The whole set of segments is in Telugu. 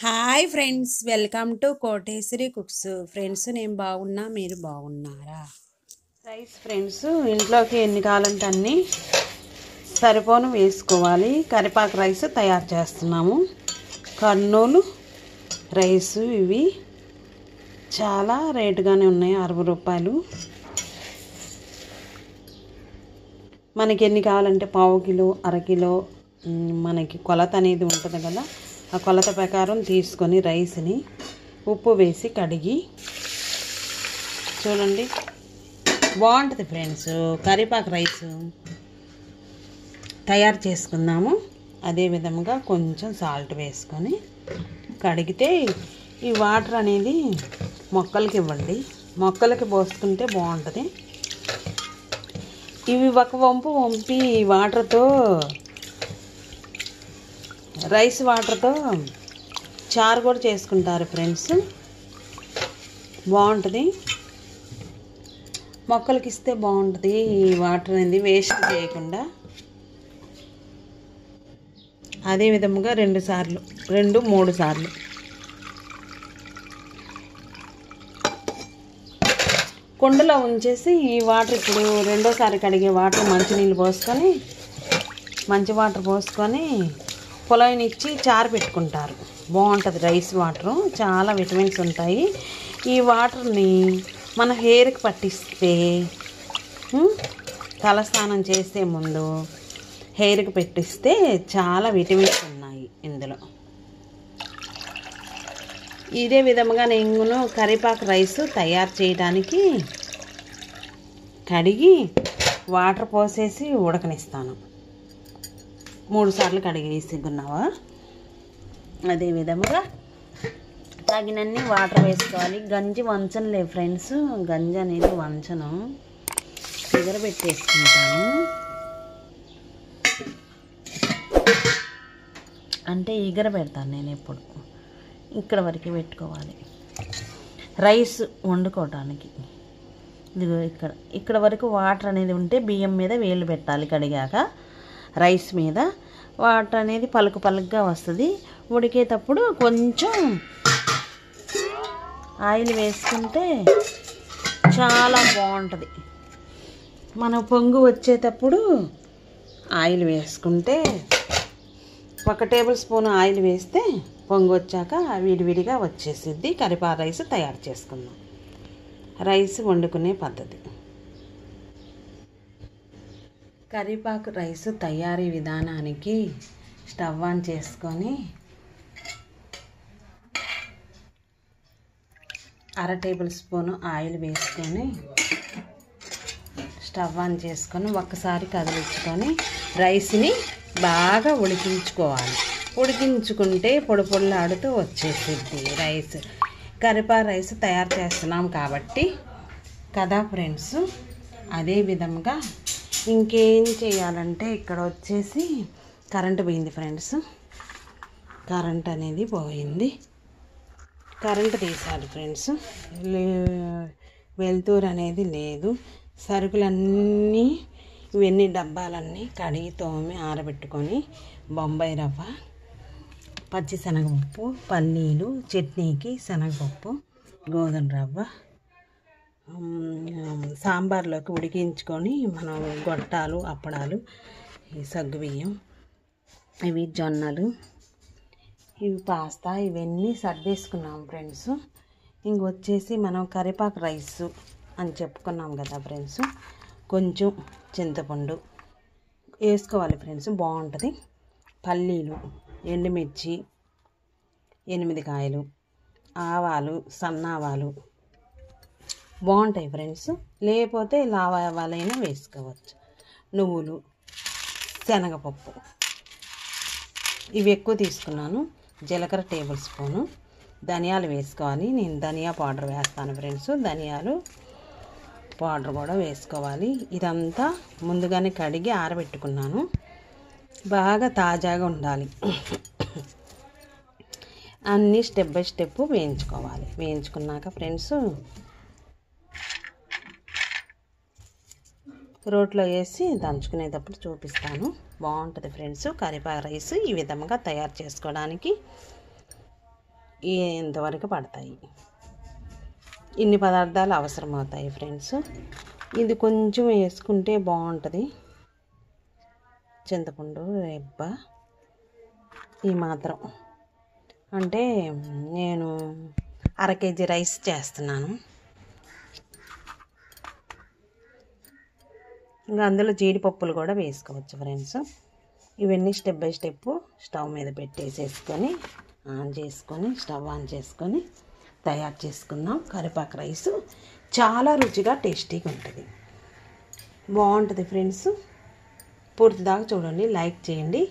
Hi friends, welcome to Koteswari cooks. Friends, నేను బాగున్నా, మీరు బాగున్నారా? రైస్ ఫ్రెండ్స్, ఇంట్లోకి ఎన్ని కావాలంటే అన్నీ సరిపోను వేసుకోవాలి. కరివేపాకు రైస్ తయారు చేస్తున్నాము. కర్నూలు రైస్ ఇవి చాలా రేటుగానే ఉన్నాయి, 60 రూపాయలు. మనకి ఎన్ని కావాలంటే పావు కిలో, అరకిలో, మనకి కొలత అనేది ఉంటుంది కదా, ఆ కొలత ప్రకారం తీసుకొని రైస్ని ఉప్పు వేసి కడిగి చూడండి, బాగుంటుంది ఫ్రెండ్స్. కరివేపాకు రైస్ తయారు చేసుకుందాము. అదే విధంగా కొంచెం సాల్ట్ వేసుకొని కడిగితే ఈ వాటర్ అనేది మొక్కలకి ఇవ్వండి. మొక్కలకి పోసుకుంటే బాగుంటుంది. ఇవి ఒక వంపి వాటర్తో, రైస్ వాటర్తో చారు కూడా చేసుకుంటారు ఫ్రెండ్స్, బాగుంటుంది. మొక్కలకి ఇస్తే బాగుంటుంది. ఈ వాటర్ అనేది వేస్ట్ చేయకుండా అదే విధముగా 2 సార్లు 2-3 సార్లు కుండలో ఉంచేసి ఈ వాటర్, ఇప్పుడు రెండోసారి కడిగే వాటర్ మంచినీళ్ళు పోసుకొని, మంచి వాటర్ పోసుకొని పొలైనిచ్చి చారు పెట్టుకుంటారు. బాగుంటుంది. రైస్ వాటరు చాలా విటమిన్స్ ఉంటాయి. ఈ వాటర్ని మన హెయిర్కి పట్టిస్తే, తలస్నానం చేసే ముందు హెయిర్కి పెట్టిస్తే చాలా విటమిన్స్ ఉన్నాయి ఇందులో. ఇదే విధముగా నేను కరివేపాకు రైస్ తయారు చేయడానికి కడిగి వాటర్ పోసేసి ఉడకనిస్తాను. 3 సార్లు కడిగేసుకున్నావా. అదే విధముగా తగినన్ని వాటర్ వేసుకోవాలి. గంజి వంచనులే ఫ్రెండ్స్, గంజి అనేది వంచను, ఎగరబెట్టేసుకుంటాను. అంటే ఎగరబెడతాను నేను ఎప్పుడు. ఇక్కడ వరకు పెట్టుకోవాలి రైస్ వండుకోవటానికి. ఇదిగో ఇక్కడ వరకు వాటర్ అనేది ఉంటే బియ్యం మీద వేలు పెట్టాలి. కడిగాక రైస్ మీద వాటర్ అనేది పలుకుగా వస్తుంది. ఉడికేటప్పుడు కొంచెం ఆయిల్ వేసుకుంటే చాలా బాగుంటుంది. మనం పొంగు వచ్చేటప్పుడు ఆయిల్ వేసుకుంటే, 1 టేబుల్ స్పూన్ ఆయిల్ వేస్తే పొంగు వచ్చాక విడివిడిగా వచ్చేసిద్ది. కరివేపాకు రైస్ తయారు చేసుకుందాం. రైస్ వండుకునే పద్ధతి. కరివేపాకు రైస్ తయారీ విధానానికి స్టవ్ ఆన్ చేసుకొని 1/2 టేబుల్ స్పూన్ ఆయిల్ వేసుకొని స్టవ్ ఆన్ చేసుకొని ఒక్కసారి కదిలించుకొని రైస్ని బాగా ఉడికించుకోవాలి. ఉడికించుకుంటే పొడి పొడిలాడుతూ వచ్చేసిద్ది రైస్. కరివేపాకు రైస్ తయారు చేస్తున్నాం కాబట్టి కదా ఫ్రెండ్స్. అదే విధంగా ఇంకేం చేయాలంటే, ఇక్కడ వచ్చేసి కరెంటు పోయింది ఫ్రెండ్స్. కరెంట్ అనేది పోయింది. కరెంటు తీసారు ఫ్రెండ్స్. వెలుతురు అనేది లేదు. సరుకులన్నీ, ఇవన్నీ డబ్బాలన్నీ కడిగి తోమి ఆరబెట్టుకొని, బొంబాయి రవ్వ, పచ్చి శనగపప్పు, పల్లీలు, చట్నీకి శనగపప్పు, గోధుమ రవ్వ, సాంబార్లోకి ఉడికించుకొని మనం గొట్టాలు, అప్పడాలు, ఈ సగ్గుబియ్యం, ఇవి జొన్నలు, ఇవి పాస్తా, ఇవన్నీ సర్దేసుకున్నాం ఫ్రెండ్స్. ఇంకొచ్చేసి మనం కరివేపాకు రైస్ అని చెప్పుకున్నాం కదా ఫ్రెండ్స్. కొంచెం చింతపండు వేసుకోవాలి ఫ్రెండ్స్, బాగుంటుంది. పల్లీలు, ఎండుమిర్చి 8 కాయలు, ఆవాలు, సన్నావాలు బాగుంటాయి ఫ్రెండ్స్. లేకపోతే లావాలైనా వేసుకోవచ్చు. నువ్వులు, శనగపప్పు ఇవి ఎక్కువ తీసుకున్నాను. జీలకర్ర టేబుల్ స్పూను, ధనియాలు వేసుకోవాలి. నేను ధనియా పౌడర్ వేస్తాను ఫ్రెండ్స్. ధనియాలు పౌడర్ కూడా వేసుకోవాలి. ఇదంతా ముందుగానే కడిగి ఆరబెట్టుకున్నాను. బాగా తాజాగా ఉండాలి. అన్నీ స్టెప్ బై స్టెప్ వేయించుకోవాలి. వేయించుకున్నాక ఫ్రెండ్స్ రోట్లో వేసి దంచుకునేటప్పుడు చూపిస్తాను. బాగుంటుంది ఫ్రెండ్స్. కరివేపాకు రైస్ ఈ విధంగా తయారు చేసుకోవడానికి ఇంతవరకు పడతాయి. ఇన్ని పదార్థాలు అవసరమవుతాయి ఫ్రెండ్స్. ఇది కొంచెం వేసుకుంటే బాగుంటుంది. చింతపండు రెబ్బ ఈ మాత్రం. అంటే నేను 1/2 kg రైస్ చేస్తున్నాను. ఇంకా అందులో జీడిపప్పులు కూడా వేసుకోవచ్చు ఫ్రెండ్స్. ఇవన్నీ స్టెప్ బై స్టెప్ స్టవ్ మీద పెట్టేసేసుకొని స్టవ్ ఆన్ చేసుకొని తయారు చేసుకుందాం. కరివేపాకు రైస్ చాలా రుచిగా టేస్టీగా ఉంటుంది, బాగుంటుంది ఫ్రెండ్స్. పూర్తి దాకా చూడండి, లైక్ చేయండి,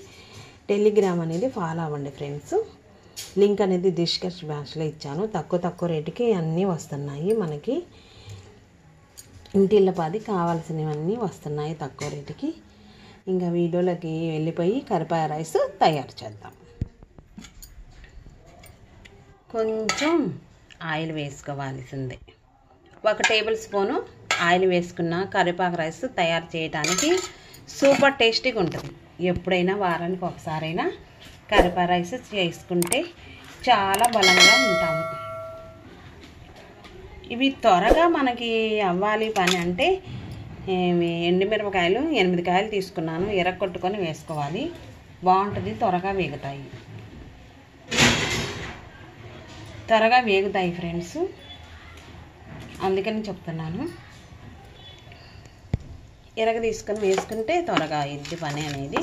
టెలిగ్రామ్ అనేది ఫాలో అవ్వండి ఫ్రెండ్స్. లింక్ అనేది డిస్క్రిప్షన్ బాక్స్లో ఇచ్చాను. తక్కువ రేటుకి అన్నీ వస్తున్నాయి. మనకి ఇంటిల్లపాది కావాల్సినవన్నీ వస్తున్నాయి తక్కువ రేటుకి. ఇంకా వీడియోలోకి వెళ్ళిపోయి కరివేపాకు రైస్ తయారు చేద్దాం. కొంచెం ఆయిల్ వేసుకోవాల్సిందే. 1 టేబుల్ స్పూను ఆయిల్ వేసుకున్న కరివేపాకు రైస్ తయారు చేయడానికి సూపర్ టేస్టీగా ఉంటుంది. ఎప్పుడైనా వారానికి ఒకసారైనా కరివేపాకు రైస్ చేసుకుంటే చాలా బలంగా ఉంటాము. ఇవి త్వరగా మనకి అవ్వాలి పని అంటే ఎండుమిరపకాయలు 8 కాయలు తీసుకున్నాను. ఎర్రగొట్టుకొని వేసుకోవాలి, బాగుంటుంది. త్వరగా వేగుతాయి ఫ్రెండ్స్, అందుకని చెప్తున్నాను. ఎరగ తీసుకొని వేసుకుంటే త్వరగా అయ్యిద్ది పని అనేది.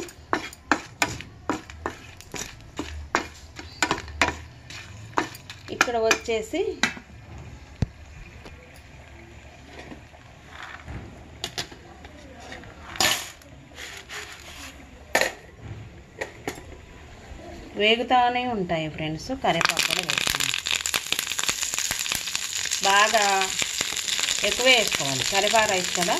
ఇక్కడ వచ్చేసి వేగుతానే ఉంటాయి ఫ్రెండ్స్. కరివేపాకు కూడా వేసుకున్నాం. బాగా ఎక్కువ వేసుకోవాలి, కరివేపాకు రైస్ కదా,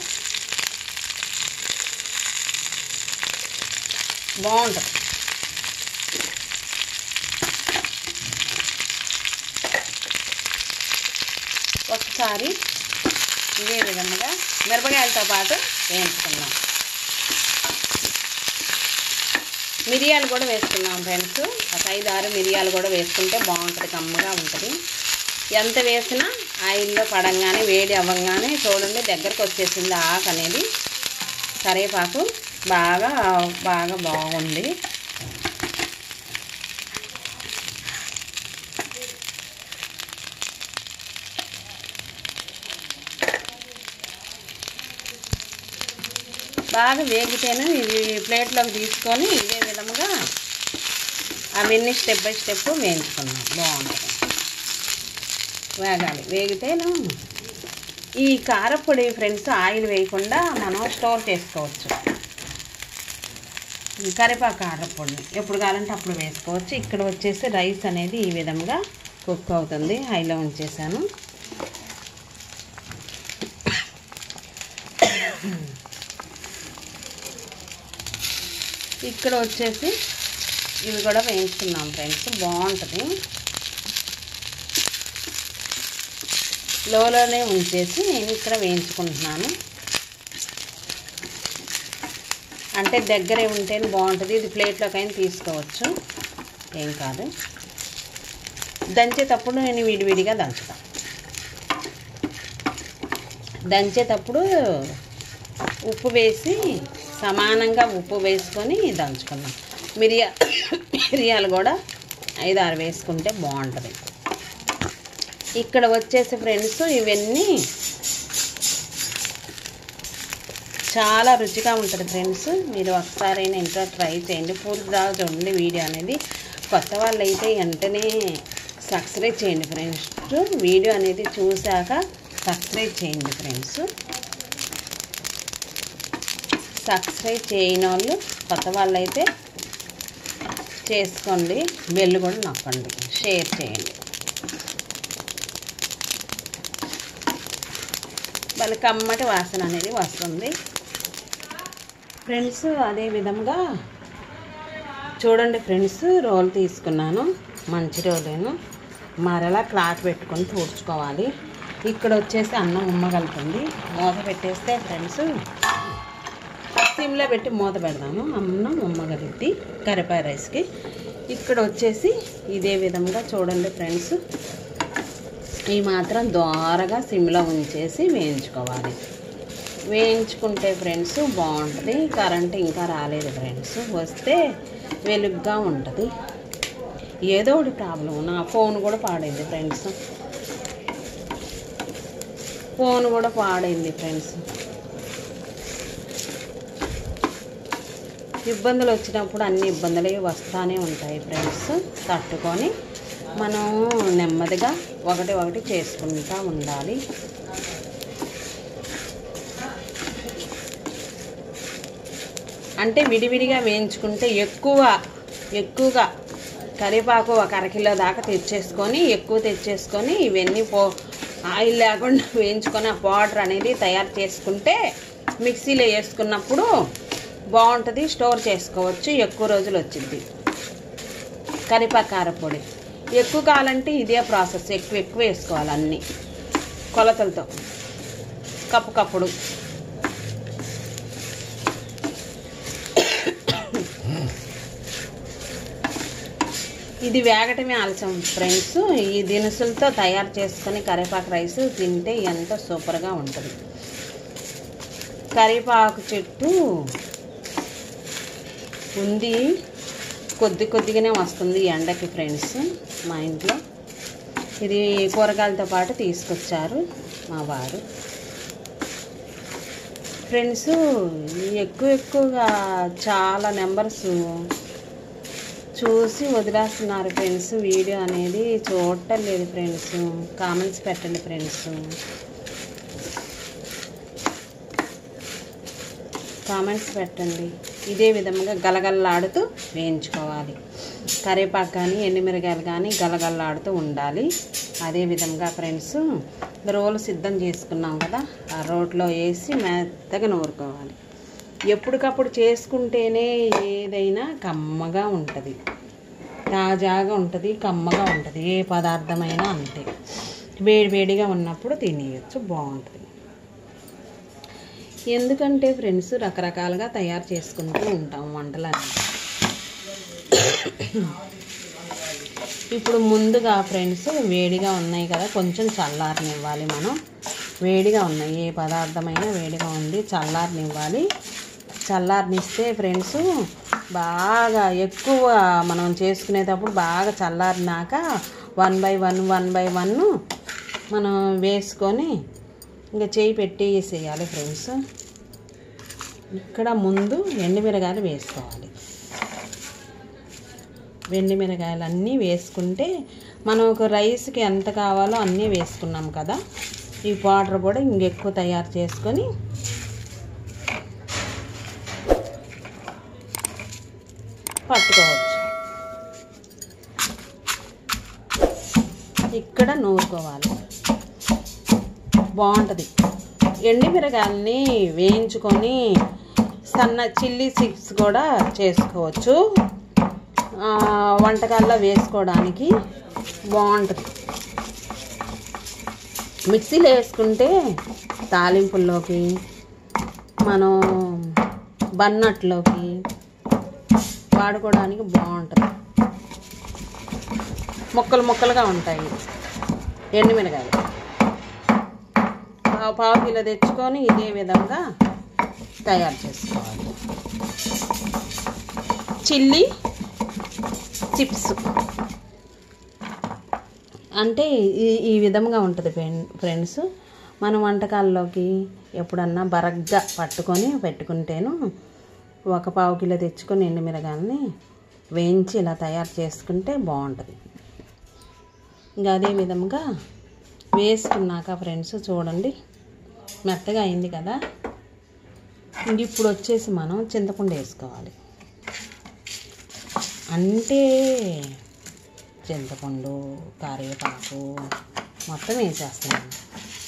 బాగుంటుంది. ఒకసారి ఇదే విధంగా మిరపకాయలతో పాటు వేయించుకున్నాం. మిరియాలు కూడా వేసుకున్నాం ఫ్రెండ్స్. ఒక 5-6 మిరియాలు కూడా వేసుకుంటే బాగుంటుంది, కమ్మగా ఉంటుంది. ఎంత వేసినా ఆయిల్లో పడంగానే వేడి అవ్వగానే చూడండి దగ్గరకు వచ్చేసింది ఆకు అనేది. కరివేపాకు బాగా బాగుంది. బాగా వేగితేనే ఇది ప్లేట్లోకి తీసుకొని ఇదే విధంగా అవన్నీ స్టెప్ బై స్టెప్ వేయించుకున్నాం. బాగుంటుంది, వేగాలి. వేగితేను ఈ కారపొడి ఫ్రెండ్స్ ఆయిల్ వేయకుండా మనం స్టోర్ చేసుకోవచ్చు. కరివేపాకు కారపొడిని ఎప్పుడు కావాలంటే అప్పుడు వేసుకోవచ్చు. ఇక్కడ వచ్చేసి రైస్ అనేది ఈ విధంగా కుక్ అవుతుంది. హైలో ఉంచేసాను. ఇక్కడ వచ్చేసి ఇవి కూడా వేయించుకున్నాం ఫ్రెండ్స్, బాగుంటుంది. లోలోనే ఉంచేసి నేను ఇక్కడ వేయించుకుంటున్నాను. అంటే దగ్గరే ఉంటేనే బాగుంటుంది. ఇది ప్లేట్లోకైనా తీసుకోవచ్చు, ఏం కాదు. దంచేటప్పుడు నేను విడివిడిగా దంచుతాను. దంచేటప్పుడు ఉప్పు వేసి సమానంగా ఉప్పు వేసుకొని దంచుకున్నాం. మిరియాలు కూడా 5-6 వేసుకుంటే బాగుంటుంది. ఇక్కడ వచ్చేసి ఫ్రెండ్స్ ఇవన్నీ చాలా రుచిగా ఉంటుంది ఫ్రెండ్స్. మీరు ఒకసారైనా ఇంట్లో ట్రై చేయండి. పూర్తిగా చూడండి వీడియో అనేది. కొత్త వాళ్ళు అయితే వెంటనే సబ్స్క్రైబ్ చేయండి ఫ్రెండ్స్. వీడియో అనేది చూశాక సబ్స్క్రైబ్ చేయండి ఫ్రెండ్స్. సబ్స్క్రైబ్ చేయని వాళ్ళు కొత్త వాళ్ళు అయితే చేసుకోండి, బెల్ కూడా నొక్కండి, షేర్ చేయండి. వాళ్ళకి కమ్మటి వాసన అనేది వస్తుంది ఫ్రెండ్స్. అదే విధంగా చూడండి ఫ్రెండ్స్, రోల్ తీసుకున్నాను, మంచి రోలేను. మరలా క్లాత్ పెట్టుకొని తుడుచుకోవాలి. ఇక్కడ వచ్చేసి అన్నం ఉమ్మగలుపుతుంది. మూత పెట్టేస్తే ఫ్రెండ్స్ సిమ్లో పెట్టి మూత పెడదాము. అన్నం ఉమ్మగలుగుద్ది కరివేపాకు రైస్కి. ఇక్కడ వచ్చేసి ఇదే విధంగా చూడండి ఫ్రెండ్స్, ఈ మాత్రం దోరగా సిమ్లో ఉంచేసి వేయించుకోవాలి. వేయించుకుంటే ఫ్రెండ్స్ బాగుంటుంది. కరెంట్ ఇంకా రాలేదు ఫ్రెండ్స్, వస్తే వెలుగ్గా ఉంటుంది. ఏదో ఒకటి ప్రాబ్లం. నా ఫోన్ కూడా పాడైంది ఫ్రెండ్స్, ఫ్రెండ్స్. ఇబ్బందులు వచ్చినప్పుడు అన్ని ఇబ్బందులు వస్తూనే ఉంటాయి ఫ్రెండ్స్. తట్టుకొని మనం నెమ్మదిగా ఒకటి చేసుకుంటూ ఉండాలి. అంటే విడివిడిగా వేయించుకుంటే ఎక్కువగా కరివేపాకు 1 అరకిలో దాకా తెచ్చేసుకొని ఇవన్నీ ఆయిల్ లేకుండా వేయించుకొని ఆ పౌడర్ అనేది తయారు చేసుకుంటే మిక్సీలో వేసుకున్నప్పుడు బాగుంటుంది. స్టోర్ చేసుకోవచ్చు, ఎక్కువ రోజులు వచ్చింది. కరివేపాకు కారపొడి ఎక్కువ కావాలంటే ఇదే ప్రాసెస్, ఎక్కువ వేసుకోవాలి అన్నీ కొలతలతో. కప్పుడు ఇది వేగటమే ఆలస్యం ఫ్రెండ్స్. ఈ దినుసులతో తయారు చేసుకొని కరివేపాకు రైస్ తింటే ఎంతో సూపర్గా ఉంటుంది. కరివేపాకు చెట్టు ఉంది, కొద్దిగానే వస్తుంది ఎండకి ఫ్రెండ్స్. మా ఇంట్లో ఇది కూరగాయలతో పాటు తీసుకొచ్చారు మా వారు. ఫ్రెండ్స్ ఎక్కువగా చాలా నెంబర్స్ చూసి వదిలేస్తున్నారు ఫ్రెండ్స్. వీడియో అనేది చూడటం లేదు ఫ్రెండ్స్. కామెంట్స్ పెట్టండి ఫ్రెండ్స్, కామెంట్స్ పెట్టండి. ఇదే విధంగా గలగల్లాడుతూ వేయించుకోవాలి. కరివేపాకు కానీ ఎండుమిరగాయలు కానీ గలగల్లాడుతూ ఉండాలి. అదే విధంగా ఫ్రెండ్స్ రోలు సిద్ధం చేసుకున్నాం కదా, ఆ రోట్లో వేసి మెత్తగా నూరుకోవాలి. ఎప్పటికప్పుడు చేసుకుంటేనే ఏదైనా కమ్మగా ఉంటుంది, తాజాగా ఉంటుంది, కమ్మగా ఉంటుంది. ఏ పదార్థమైనా అంతే, వేడిగా ఉన్నప్పుడు తినేయచ్చు, బాగుంటుంది. ఎందుకంటే ఫ్రెండ్స్ రకరకాలుగా తయారు చేసుకుంటూ ఉంటాం వంటలన్నీ. ఇప్పుడు ముందుగా ఫ్రెండ్స్ వేడిగా ఉన్నాయి కదా, కొంచెం చల్లారనివ్వాలి. మనం వేడిగా ఉన్నాయి, ఏ పదార్థమైనా వేడిగా ఉంది, చల్లారనివ్వాలి. చల్లారనిస్తే ఫ్రెండ్స్ బాగా ఎక్కువ మనం చేసుకునేటప్పుడు బాగా చల్లారినాక 1 by 1 మనం వేసుకొని ఇంకా చేయి పెట్టి వేసేయాలి ఫ్రెండ్స్. ఇక్కడ ముందు ఎండుమిరగాయలు వేసుకోవాలి. ఎండుమిరగాయలు అన్నీ వేసుకుంటే మనం ఒక రైస్కి ఎంత కావాలో అన్నీ వేసుకున్నాం కదా, ఈ పౌడర్ కూడా ఇంకెక్కువ తయారు చేసుకొని పట్టుకోవచ్చు. ఇక్కడ నూరుకోవాలి, బాగుంటుంది. ఎండుమిరగాయలని వేయించుకొని సన్న చిల్లీ చిప్స్ కూడా చేసుకోవచ్చు, వంటకాల్లో వేసుకోవడానికి బాగుంటుంది. మిక్సీలో వేసుకుంటే తాలింపుల్లోకి, మనం బన్నట్లోకి వాడుకోవడానికి బాగుంటుంది. ముక్కలుగా ఉంటాయి ఎండుమిరగాయలు. పావు కిలో తెచ్చుకొని ఇదే విధంగా తయారు చేసుకోవాలి. చిల్లీ చిప్స్ అంటే ఈ విధంగా ఉంటుంది ఫ్రెండ్స్. మన వంటకాల్లోకి ఎప్పుడన్నా బరగ్గా పెట్టుకుంటేను 1 పావు కిలో తెచ్చుకొని ఎండుమిరగాయలని వేయించి ఇలా తయారు చేసుకుంటే బాగుంటుంది. ఇంకా అదే విధంగా వేసుకున్నాక ఫ్రెండ్స్ చూడండి మెత్తగా అయింది కదా. ఇంక ఇప్పుడు వచ్చేసి మనం చింతపండు వేసుకోవాలి. అంటే చింతపండు, కరివేపాకు మొత్తం వేసేస్తున్నాను.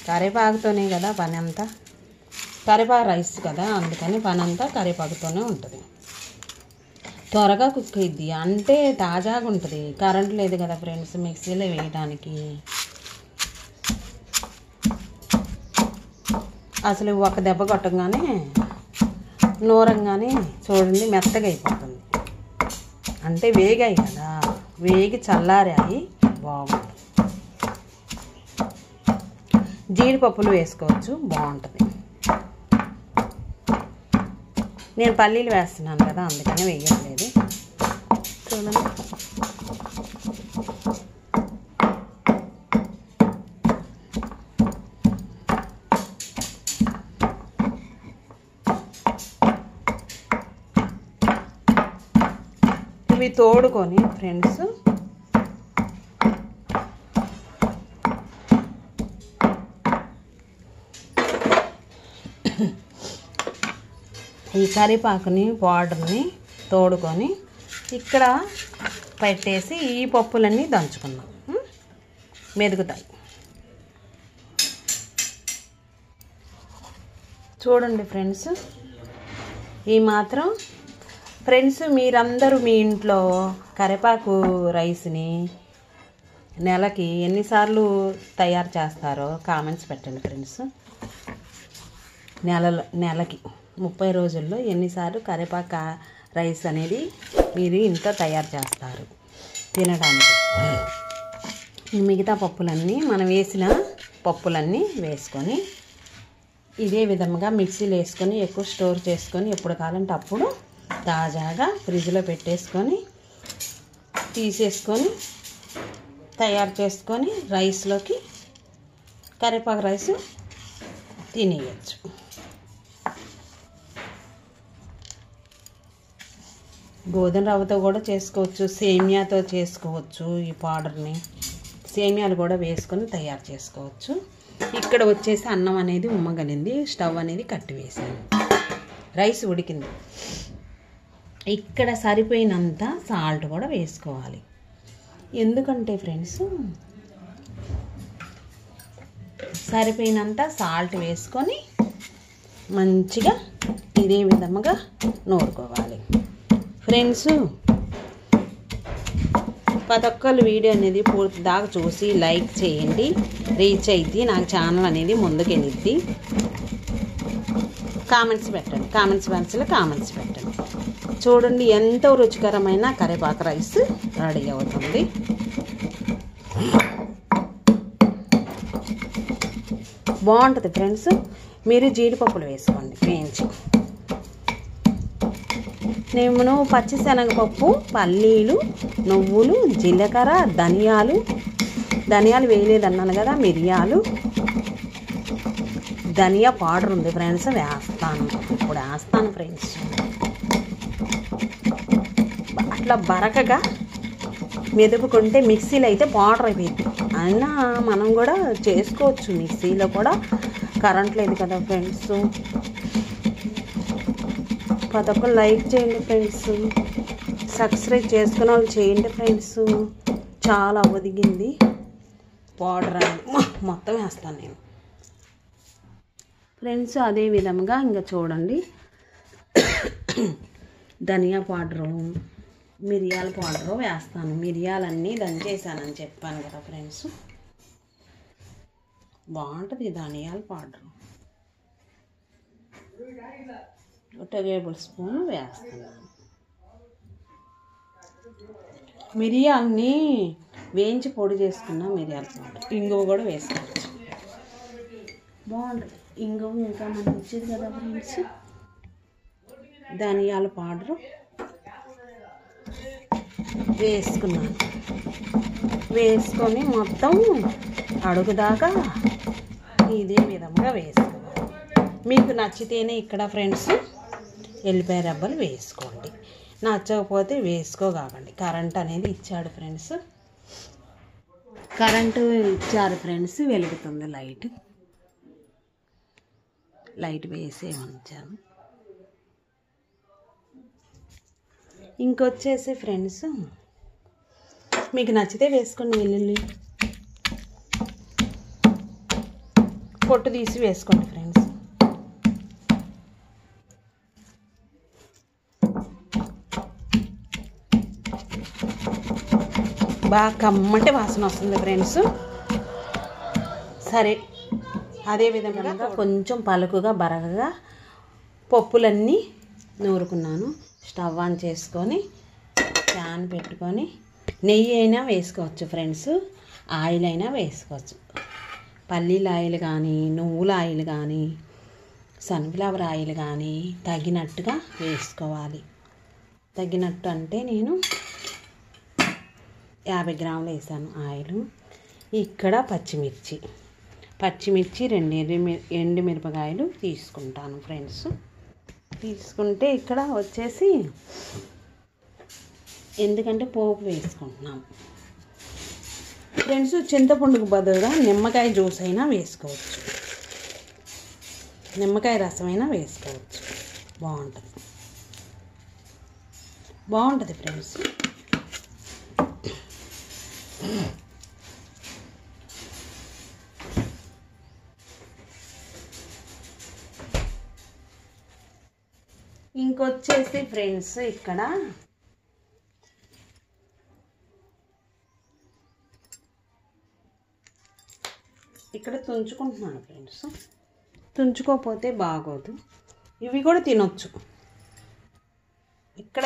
కరివేపాకుతోనే కదా పని అంతా, కరివేపాకు రైస్ కదా, అందుకని పని అంతా కరివేపాకుతోనే ఉంటుంది. త్వరగా కుక్ అయ్యిద్ది, అంటే తాజాగా ఉంటుంది. కరెంట్ లేదు కదా ఫ్రెండ్స్ మిక్సీలో వేయడానికి. అసలు 1 దెబ్బ కొట్టగానే నూరంగానే చూడండి మెత్తగా అయిపోతుంది. అంటే వేగాయి కదా, వేగి చల్లారాయి, బాగుంటుంది. జీడిపప్పులు వేసుకోవచ్చు, బాగుంటుంది. నేను పల్లీలు వేస్తున్నాను కదా, అందుకని వేయట్లేదు. చూడండి, ఇవి తోడుకొని ఫ్రెండ్స్ ఈ కరివేపాకుని పౌడర్ని తోడుకొని ఇక్కడ పెట్టేసి ఈ పప్పులన్నీ దంచుకున్నాం, మెదుగుతాయి. చూడండి ఫ్రెండ్స్, ఈ మాత్రం. ఫ్రెండ్స్, మీరందరూ మీ ఇంట్లో కరివేపాకు రైస్ని నెలకి ఎన్నిసార్లు తయారు చేస్తారో కామెంట్స్ పెట్టండి ఫ్రెండ్స్. నెలకి 30 రోజుల్లో ఎన్నిసార్లు కరివేపాకు రైస్ అనేది మీరు ఇంట్లో తయారు చేస్తారు తినడానికి. మిగతా పప్పులన్నీ మనం వేసిన పప్పులన్నీ వేసుకొని ఇదే విధంగా మిక్సీలో వేసుకొని ఎక్కువ స్టోర్ చేసుకొని ఎప్పుడు కావాలంటే అప్పుడు తాజాగా ఫ్రిడ్జ్లో పెట్టేసుకొని తీసేసుకొని తయారు చేసుకొని రైస్లోకి కరివేపాకు రైస్ తినేయచ్చు. గోధుమ రవ్వతో కూడా చేసుకోవచ్చు, సేమియాతో చేసుకోవచ్చు. ఈ పౌడర్ని సేమియాలు కూడా వేసుకొని తయారు చేసుకోవచ్చు. ఇక్కడ వచ్చేసి అన్నం అనేది ఉమ్మగలింది, స్టవ్ అనేది కట్టివేసాను, రైస్ ఉడికింది. ఇక్కడ సరిపోయినంత సాల్ట్ కూడా వేసుకోవాలి. ఎందుకంటే ఫ్రెండ్స్, సరిపోయినంత సాల్ట్ వేసుకొని మంచిగా ఇదే విధముగా నూరుకోవాలి. ఫ్రెండ్స్, ప్రతి ఒక్కరు వీడియో అనేది పూర్తి దాకా చూసి లైక్ చేయండి, రీచ్ అయ్యి నాకు ఛానల్ అనేది ముందుకు వెళ్ళిద్ది. కామెంట్స్ పెట్టండి, కామెంట్స్ బాక్స్లో కామెంట్స్ పెట్టండి. చూడండి, ఎంతో రుచికరమైన కరివేపాకు రైస్ రెడీ అవుతుంది. బాగుంటుంది ఫ్రెండ్స్. మీరు జీడిపప్పులు వేసుకోండి వేయించి. నేను పచ్చిశనగపప్పు, పల్లీలు, నువ్వులు, జీలకర్ర, ధనియాలు వేయలేదన్నాను కదా, మిరియాలు, ధనియా పౌడర్ ఉంది ఫ్రెండ్స్, వేస్తాను. ఇప్పుడు వేస్తాను ఫ్రెండ్స్. అట్లా బరకగా మెదుపుకుంటే మిక్సీలో అయితే పౌడర్ అయిపోయింది. అయినా మనం కూడా చేసుకోవచ్చు, మిక్సీలో కూడా కరెంట్ లేదు కదా ఫ్రెండ్స్. ప్రతి ఒక్కరు లైక్ చేయండి ఫ్రెండ్స్, సబ్స్క్రైబ్ చేసుకున్న వాళ్ళు చేయండి ఫ్రెండ్స్. చాలా ఒదిగింది పౌడర్ అని మొత్తం వేస్తాను నేను ఫ్రెండ్స్. అదే విధంగా ఇంకా చూడండి, ధనియా పౌడరు, మిరియాల పౌడరు వేస్తాను. మిరియాలన్నీ దంచేసానని చెప్పాను కదా ఫ్రెండ్స్, బాగుంటుంది ధనియాల పౌడరు. 1 టేబుల్ స్పూన్ వేస్తున్నాను. మిరియాలని వేయించి పొడి చేసుకున్న మిరియాల పౌడర్, ఇంగువ కూడా వేసుకోవచ్చు, బాగుంటుంది. ఇంగువ ఇంకా మంచిది కదా ఫ్రెండ్స్. ధనియాల పౌడరు వేసుకున్నాను. వేసుకొని మొత్తం అడుగుదాకా ఇదే విధంగా వేసుకోవాలి. మీకు నచ్చితేనే ఇక్కడ ఫ్రెండ్స్ ఎల్లిపాయ రబ్బలు వేసుకోండి, నచ్చకపోతే వేసుకోకండి. కరెంట్ అనేది ఇచ్చాడు ఫ్రెండ్స్, కరెంటు ఇచ్చారు ఫ్రెండ్స్. వెలుగుతుంది లైట్ వేసే ఉంచాను. ఇంకొచ్చేసి ఫ్రెండ్స్, మీకు నచ్చితే వేసుకోండి. వెల్లుల్లి పొట్టు తీసి వేసుకోండి ఫ్రెండ్స్. బాగా కమ్మటి వాసన వస్తుంది ఫ్రెండ్స్. సరే, అదే విధంగా కొంచెం పలుకుగా బరగగా పప్పులన్నీ నూరుకున్నాను. స్టవ్ ఆన్ చేసుకొని ప్యాన్ పెట్టుకొని నెయ్యి అయినా వేసుకోవచ్చు ఫ్రెండ్స్, ఆయిల్ అయినా వేసుకోవచ్చు. పల్లీల ఆయిల్ కానీ, నువ్వుల ఆయిల్ కానీ, సన్ఫ్లవర్ ఆయిల్ కానీ తగినట్టుగా వేసుకోవాలి. తగినట్టు అంటే నేను 50 గ్రాములు వేసాను ఆయిల్. ఇక్కడ పచ్చిమిర్చి 2 ఎండుమిరపకాయలు తీసుకుంటాను ఫ్రెండ్స్. తీసుకుంటే ఇక్కడ వచ్చేసి ఎందుకంటే పోపు వేసుకుంటున్నాం ఫ్రెండ్స్. చింతపండుకు బదులుగా నిమ్మకాయ జ్యూస్ అయినా వేసుకోవచ్చు, నిమ్మకాయ రసమైనా వేసుకోవచ్చు. బాగుంటుంది ఫ్రెండ్స్. ఇంకొచ్చేసి ఫ్రెండ్స్ ఇక్కడ తుంచుకుంటున్నాను ఫ్రెండ్స్. తుంచుకోకపోతే బాగోదు. ఇవి కూడా తినొచ్చు. ఇక్కడ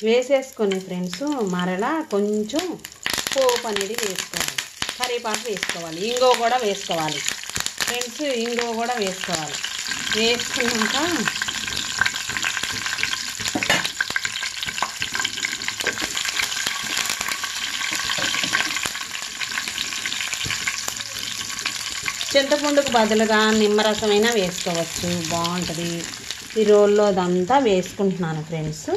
వేసేసుకొని ఫ్రెండ్స్ మరలా కొంచెం పోపు అనేది వేసుకోవాలి. కరివేపాకు వేసుకోవాలి, ఇంగువ కూడా వేసుకోవాలి ఫ్రెండ్స్. ఇంగువ కూడా వేసుకోవాలి. వేసుకున్నాక చింతపండుకు బదులుగా నిమ్మరసమైనా వేసుకోవచ్చు, బాగుంటుంది. ఈ రోల్లో అదంతా వేసుకుంటున్నాను ఫ్రెండ్స్.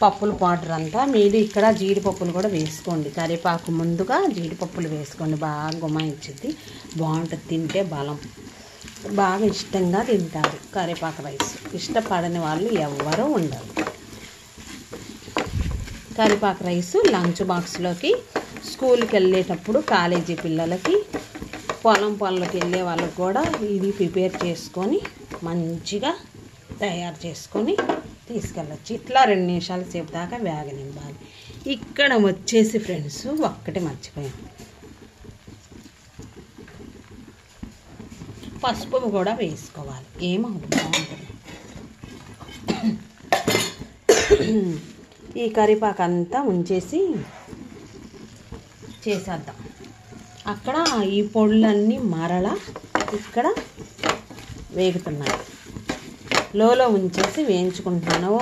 పప్పుల పౌడర్ అంతా. మీరు ఇక్కడ జీడిపప్పులు కూడా వేసుకోండి. కరివేపాకు ముందుగా జీడిపప్పులు వేసుకోండి, బాగా గుమాయించింది, బాగుంటుంది. తింటే బలం. బాగా ఇష్టంగా తింటారు కరివేపాకు రైస్. ఇష్టపడని వాళ్ళు ఎవ్వరూ ఉండరు. కరివేపాకు రైస్ లంచ్ బాక్స్లోకి, స్కూల్కి వెళ్ళేటప్పుడు, కాలేజీ పిల్లలకి, పొలం పనులకు వెళ్ళే వాళ్ళకి కూడా ఇది ప్రిపేర్ చేసుకొని మంచిగా తయారు చేసుకొని తీసుకెళ్ళచ్చు. ఇట్లా 2 నిమిషాల సేపు దాకా వేగనివ్వాలి. ఇక్కడ వచ్చేసి ఫ్రెండ్స్ ఒక్కటి మర్చిపోయాను, పసుపు కూడా వేసుకోవాలి. ఏమవుతుంది, బాగుంటుంది. ఈ కరివేపాకు అంతా ఉంచేసి చేసేద్దాం. అక్కడ ఈ పొడులన్నీ మరలా ఇక్కడ వేగుతున్నాయి. లోలో ఉంచేసి వేయించుకుంటున్నాను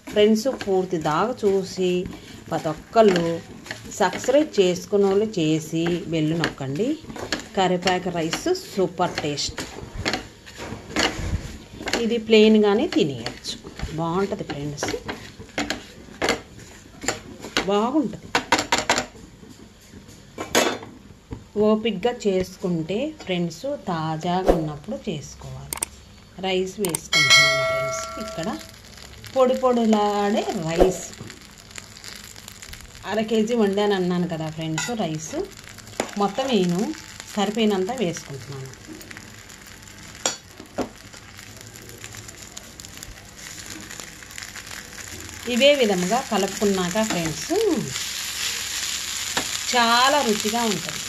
ఫ్రెండ్స్. పూర్తి దాకా చూసి ప్రతి ఒక్కళ్ళు సబ్స్క్రైబ్ చేసుకున్న వాళ్ళు చేసి బెల్లు నొక్కండి. కరివేపాకు రైస్ సూపర్ టేస్ట్. ఇది ప్లెయిన్గానే తినేయచ్చు, బాగుంటుంది ఫ్రెండ్స్, బాగుంటుంది. ఓపిక్గా చేసుకుంటే ఫ్రెండ్స్ తాజాగా ఉన్నప్పుడు చేసుకోవాలి. రైస్ వేసుకుంటున్నాను ఫ్రెండ్స్. ఇక్కడ పొడిలాడే రైస్ 1/2 కేజీ వండాను అన్నాను కదా ఫ్రెండ్స్. రైస్ మొత్తం నేను సరిపోయినంత వేసుకుంటున్నాను. ఇవే విధంగా కలుపుకున్నాక ఫ్రెండ్స్ చాలా రుచిగా ఉంటుంది.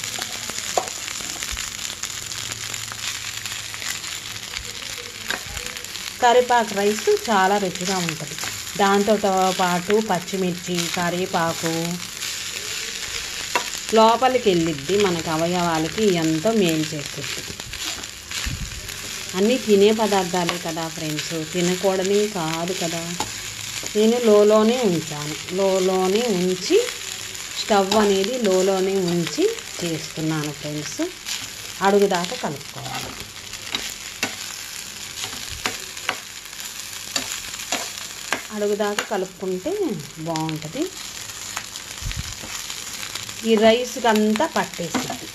కరివేపాకు రైస్ చాలా రుచిగా ఉంటుంది. దాంతో పాటు పచ్చిమిర్చి, కరివేపాకు లోపలికి వెళ్ళిద్ది, మనకు అవయవాలకి ఎంతో మేలు చేస్తుంది. అన్నీ తినే పదార్థాలే కదా ఫ్రెండ్స్, తినకూడని కాదు కదా. నేను లోలోనే ఉంచాను, లోలోనే ఉంచి స్టవ్ అనేది లోలోనే ఉంచి చేస్తున్నాను ఫ్రెండ్స్. అడుగుదాకా కలుపుకోవాలి. అడుగుదాకా కలుపుకుంటే బాగుంటుంది. ఈ రైస్కి అంతా పట్టేసింది.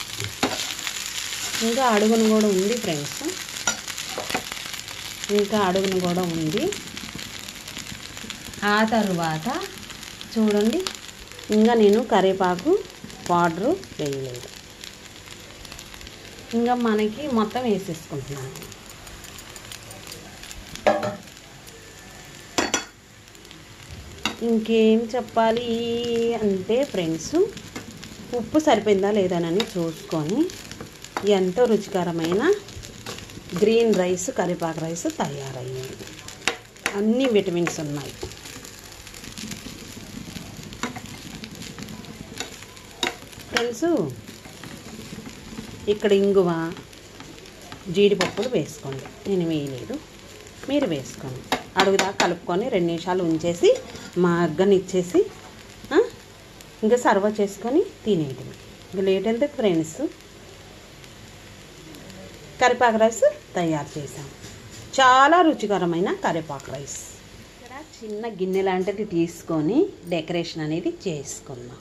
ఇంకా అడుగును కూడా ఉంది ఫ్రెండ్స్, ఇంకా అడుగును కూడా ఉంది. ఆ తర్వాత చూడండి, ఇంకా నేను కరివేపాకు పౌడరు వేయలేదు. ఇంకా మనకి మొత్తం వేసేసుకుంటున్నాను. ఇంకేం చెప్పాలి అంటే ఫ్రెండ్స్, ఉప్పు సరిపోయిందా లేదనని చూసుకొని ఎంతో రుచికరమైన గ్రీన్ రైస్, కరివేపాకు రైస్ తయారయ్యింది. అన్ని విటమిన్స్ ఉన్నాయి. ఫ్రెండ్స్, ఇక్కడ ఇంగువ జీడిపప్పులు వేసుకోండి. నేను వేయలేదు, మీరు వేసుకోండి. అడుగుదాకా కలుపుకొని 2 నిమిషాలు ఉంచేసి మగ్గనిచ్చేసి ఇంకా సర్వ్ చేసుకొని తినేయటం. ఇంకా లేట్ ఎందుకు ఫ్రెండ్స్, కరివేపాకు రైస్ తయారు చేసాం. చాలా రుచికరమైన కరివేపాకు రైస్. ఇక్కడ చిన్న గిన్నె లాంటిది తీసుకొని డెకరేషన్ అనేది చేసుకున్నాం.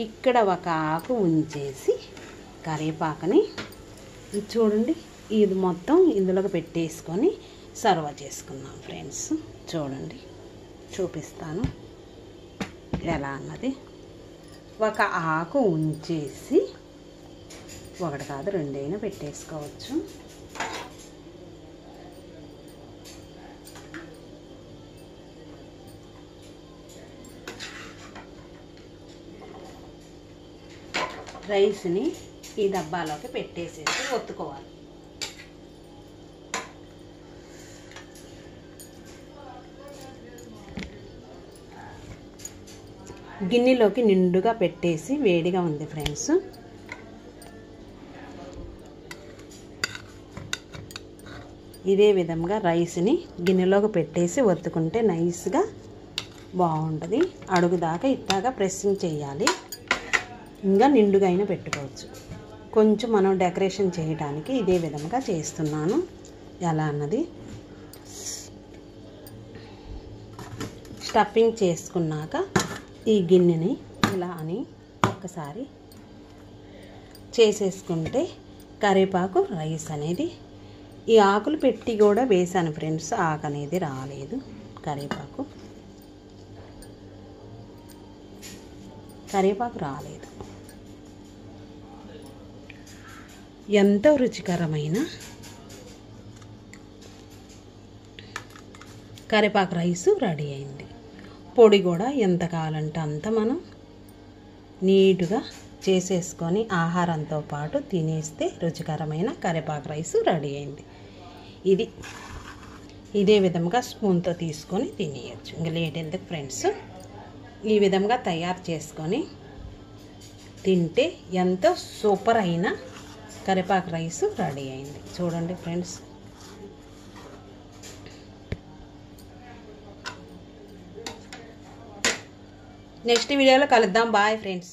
ఇక్కడ ఒక ఆకు ఉంచేసి కరివేపాకుని చూడండి ఇది మొత్తం ఇందులోకి పెట్టేసుకొని సర్వ్ చేసుకున్నాం. ఫ్రెండ్స్ చూడండి, చూపిస్తాను ఎలా అన్నది. ఒక ఆకు ఉంచేసి 1 కాదు 2 అయినా పెట్టేసుకోవచ్చు. రైస్ని ఈ డబ్బాలోకి పెట్టేసేసి ఒత్తుకోవాలి. గిన్నెలోకి నిండుగా పెట్టేసి వేడిగా ఉంది ఫ్రెండ్స్. ఇదే విధంగా రైస్ని గిన్నెలోకి పెట్టేసి ఒత్తుకుంటే నైస్గా బాగుంటుంది. అడుగు దాకా ఇట్లాగా ప్రెస్సింగ్ చేయాలి. ఇంకా నిండుగా అయినా పెట్టుకోవచ్చు. కొంచెం మనం డెకరేషన్ చేయడానికి ఇదే విధంగా చేస్తున్నాను. ఎలా అన్నది స్టఫింగ్ చేసుకున్నాక ఈ గిన్నెని ఇలా అని ఒక్కసారి చేసేసుకుంటే కరివేపాకు రైస్ అనేది, ఈ ఆకులు పెట్టి కూడా వేసాను ఫ్రెండ్స్, ఆకు అనేది రాలేదు. కరివేపాకు రాలేదు. ఎంతో రుచికరమైన కరివేపాకు రైసు రెడీ అయింది. పొడి కూడా ఎంత కావాలంటే అంత మనం నీట్గా చేసేసుకొని ఆహారంతో పాటు తినేస్తే రుచికరమైన కరివేపాకు రైసు రెడీ అయింది. ఇదే విధంగా స్పూన్తో తీసుకొని తినేయచ్చు. ఇంకా లేట్ ఎందుకు ఫ్రెండ్స్, ఈ విధంగా తయారు చేసుకొని తింటే ఎంతో సూపర్ అయిన కరివేపాకు రైసు రెడీ అయింది. చూడండి ఫ్రెండ్స్. నెక్స్ట్ వీడియోలో కలుద్దాం. Bye friends.